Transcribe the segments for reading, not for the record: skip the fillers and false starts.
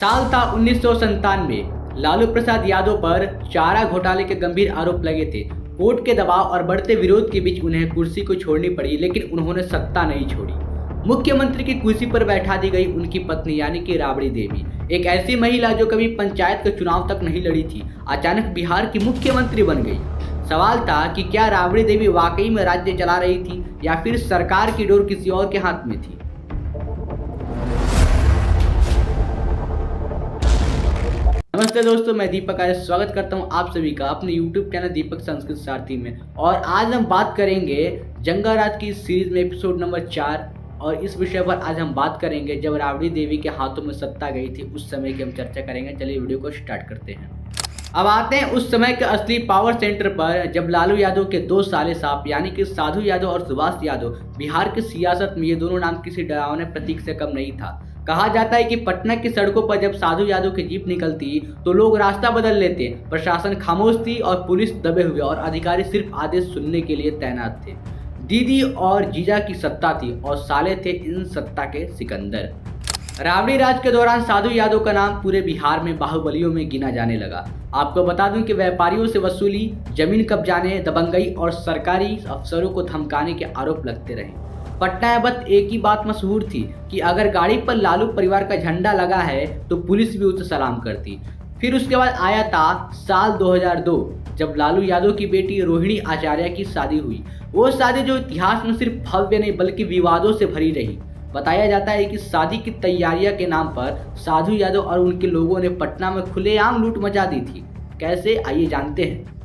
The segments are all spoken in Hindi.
साल था 1997। लालू प्रसाद यादव पर चारा घोटाले के गंभीर आरोप लगे थे। कोर्ट के दबाव और बढ़ते विरोध के बीच उन्हें कुर्सी को छोड़नी पड़ी, लेकिन उन्होंने सत्ता नहीं छोड़ी। मुख्यमंत्री की कुर्सी पर बैठा दी गई उनकी पत्नी यानी कि राबड़ी देवी, एक ऐसी महिला जो कभी पंचायत का चुनाव तक नहीं लड़ी थी, अचानक बिहार की मुख्यमंत्री बन गई। सवाल था कि क्या राबड़ी देवी वाकई में राज्य चला रही थी या फिर सरकार की डोर किसी और के हाथ में थी। नमस्ते दोस्तों, मैं दीपक आज स्वागत करता हूं आप सभी का अपने YouTube चैनल दीपक संस्कृत सारथी में। और आज हम बात करेंगे जंगाराज की सीरीज में एपिसोड नंबर 4। और इस विषय पर आज हम बात करेंगे जब राबड़ी देवी के हाथों में सत्ता गई थी, उस समय की हम चर्चा करेंगे। चलिए वीडियो को स्टार्ट करते हैं। अब आते हैं उस समय के असली पावर सेंटर पर, जब लालू यादव के दो साले साहब यानी कि साधु यादव और सुभाष यादव बिहार की सियासत में ये दोनों नाम किसी डरावने प्रतीक से कम नहीं था। कहा जाता है कि पटना की सड़कों पर जब साधु यादव की जीप निकलती तो लोग रास्ता बदल लेते, प्रशासन खामोश थी और पुलिस दबे हुए और अधिकारी सिर्फ आदेश सुनने के लिए तैनात थे। दीदी और जीजा की सत्ता थी और साले थे इन सत्ता के सिकंदर। राबड़ी राज के दौरान साधु यादव का नाम पूरे बिहार में बाहुबलियों में गिना जाने लगा। आपको बता दूं कि व्यापारियों से वसूली, जमीन कब्जाने, दबंगई और सरकारी अफसरों को धमकाने के आरोप लगते रहे। पटना में बस एक ही बात मशहूर थी कि अगर गाड़ी पर लालू परिवार का झंडा लगा है तो पुलिस भी उसे सलाम करती। फिर उसके बाद आया था साल 2002, जब लालू यादव की बेटी रोहिणी आचार्य की शादी हुई। वो शादी जो इतिहास में सिर्फ भव्य नहीं बल्कि विवादों से भरी रही। बताया जाता है कि शादी की तैयारियां के नाम पर साधु यादव और उनके लोगों ने पटना में खुलेआम लूट मचा दी थी। कैसे, आइए जानते हैं।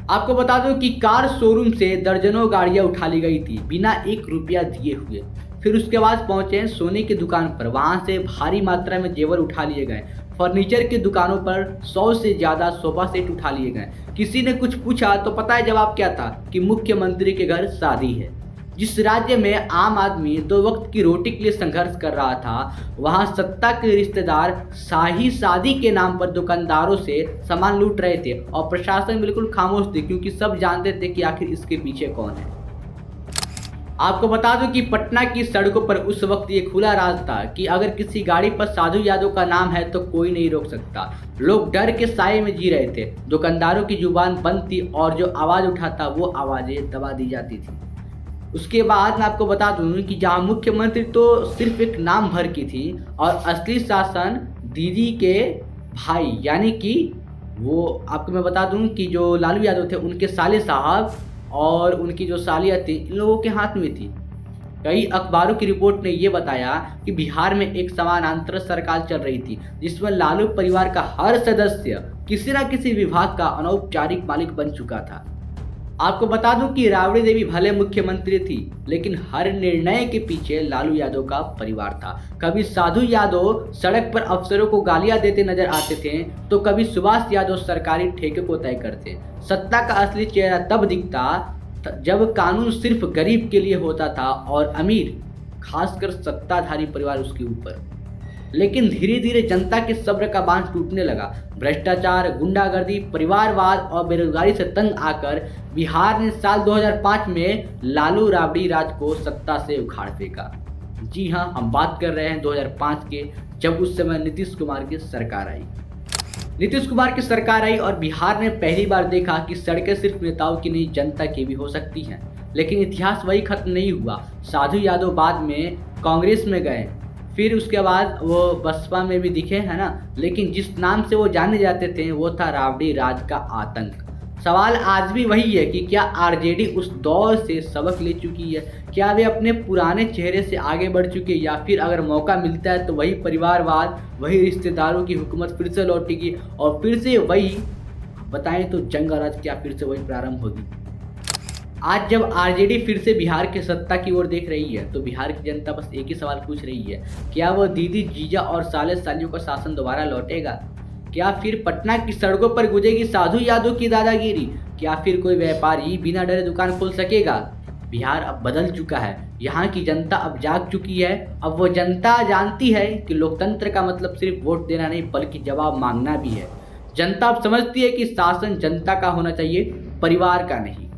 आपको बता दूं कि कार शोरूम से दर्जनों गाड़ियां उठा ली गई थी बिना 1 रुपया दिए हुए। फिर उसके बाद पहुंचे सोने की दुकान पर, वहां से भारी मात्रा में जेवर उठा लिए गए। फर्नीचर की दुकानों पर 100 से ज्यादा सोफा सेट उठा लिए गए। किसी ने कुछ पूछा तो पता है जवाब क्या था कि मुख्यमंत्री के घर शादी है। जिस राज्य में आम आदमी 2 वक्त की रोटी के लिए संघर्ष कर रहा था, वहां सत्ता के रिश्तेदार शाही शादी के नाम पर दुकानदारों से सामान लूट रहे थे और प्रशासन बिल्कुल खामोश थे, क्योंकि सब जानते थे कि आखिर इसके पीछे कौन है। आपको बता दूं कि पटना की सड़कों पर उस वक्त ये खुला राज था कि अगर किसी गाड़ी पर साधु यादव का नाम है तो कोई नहीं रोक सकता। लोग डर के साए में जी रहे थे। दुकानदारों की जुबान बंद थी और जो आवाज उठाता वो आवाजें दबा दी जाती थी। उसके बाद मैं आपको बता दूं कि जहां मुख्यमंत्री तो सिर्फ एक नाम भर की थी और असली शासन दीदी के भाई यानी कि वो, आपको मैं बता दूं कि जो लालू यादव थे उनके साले साहब और उनकी जो सालिया थी, इन लोगों के हाथ में थी। कई अखबारों की रिपोर्ट ने ये बताया कि बिहार में एक समानांतर सरकार चल रही थी जिसमें लालू परिवार का हर सदस्य किसी न किसी विभाग का अनौपचारिक मालिक बन चुका था। आपको बता दूं कि राबड़ी देवी भले मुख्यमंत्री थी, लेकिन हर निर्णय के पीछे लालू यादव का परिवार था। कभी साधु यादव सड़क पर अफसरों को गालियां देते नजर आते थे तो कभी सुभाष यादव सरकारी ठेके को तय करते। सत्ता का असली चेहरा तब दिखता जब कानून सिर्फ गरीब के लिए होता था और अमीर, खासकर सत्ताधारी परिवार उसके ऊपर। लेकिन धीरे धीरे जनता के सब्र का बांध टूटने लगा। भ्रष्टाचार, गुंडागर्दी, परिवारवाद और बेरोजगारी से तंग आकर बिहार ने साल 2005 में लालू राबड़ी राज को सत्ता से उखाड़ फेंका। जी हां, हम बात कर रहे हैं 2005 के, जब उस समय नीतीश कुमार की सरकार आई। नीतीश कुमार की सरकार आई और बिहार ने पहली बार देखा कि सड़कें सिर्फ नेताओं की नहीं, जनता की भी हो सकती हैं। लेकिन इतिहास वही खत्म नहीं हुआ। साधु यादव बाद में कांग्रेस में गए, फिर उसके बाद वो बसपा में भी दिखे, है ना। लेकिन जिस नाम से वो जाने जाते थे वो था राबड़ी राज का आतंक। सवाल आज भी वही है कि क्या आरजेडी उस दौर से सबक ले चुकी है? क्या वे अपने पुराने चेहरे से आगे बढ़ चुके, या फिर अगर मौका मिलता है तो वही परिवारवाद, वही रिश्तेदारों की हुकूमत फिर से लौटेगी और फिर से वही, बताएं तो जंगाराज क्या फिर से वही प्रारंभ होगी? आज जब आरजेडी फिर से बिहार के सत्ता की ओर देख रही है तो बिहार की जनता बस एक ही सवाल पूछ रही है, क्या वो दीदी, जीजा और साले सालियों का शासन दोबारा लौटेगा? क्या फिर पटना की सड़कों पर गुजेगी साधु यादव की दादागिरी? क्या फिर कोई व्यापारी बिना डरे दुकान खोल सकेगा? बिहार अब बदल चुका है। यहाँ की जनता अब जाग चुकी है। अब वो जनता जानती है कि लोकतंत्र का मतलब सिर्फ वोट देना नहीं बल्कि जवाब मांगना भी है। जनता अब समझती है कि शासन जनता का होना चाहिए, परिवार का नहीं।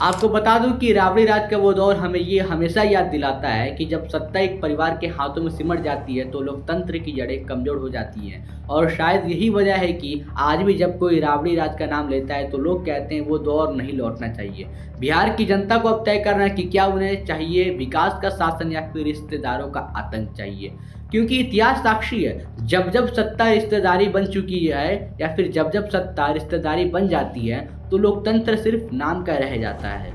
आपको बता दूं कि राबड़ी राज का वो दौर हमें ये हमेशा याद दिलाता है कि जब सत्ता एक परिवार के हाथों में सिमट जाती है तो लोकतंत्र की जड़ें कमजोर हो जाती हैं। और शायद यही वजह है कि आज भी जब कोई राबड़ी राज का नाम लेता है तो लोग कहते हैं वो दौर नहीं लौटना चाहिए। बिहार की जनता को अब तय करना है कि क्या उन्हें चाहिए विकास का शासन या फिर रिश्तेदारों का आतंक चाहिए। क्योंकि इतिहास साक्षी है, जब जब सत्ता रिश्तेदारी बन चुकी है या फिर जब जब सत्ता रिश्तेदारी बन जाती है तो लोकतंत्र सिर्फ नाम का रह जाता है।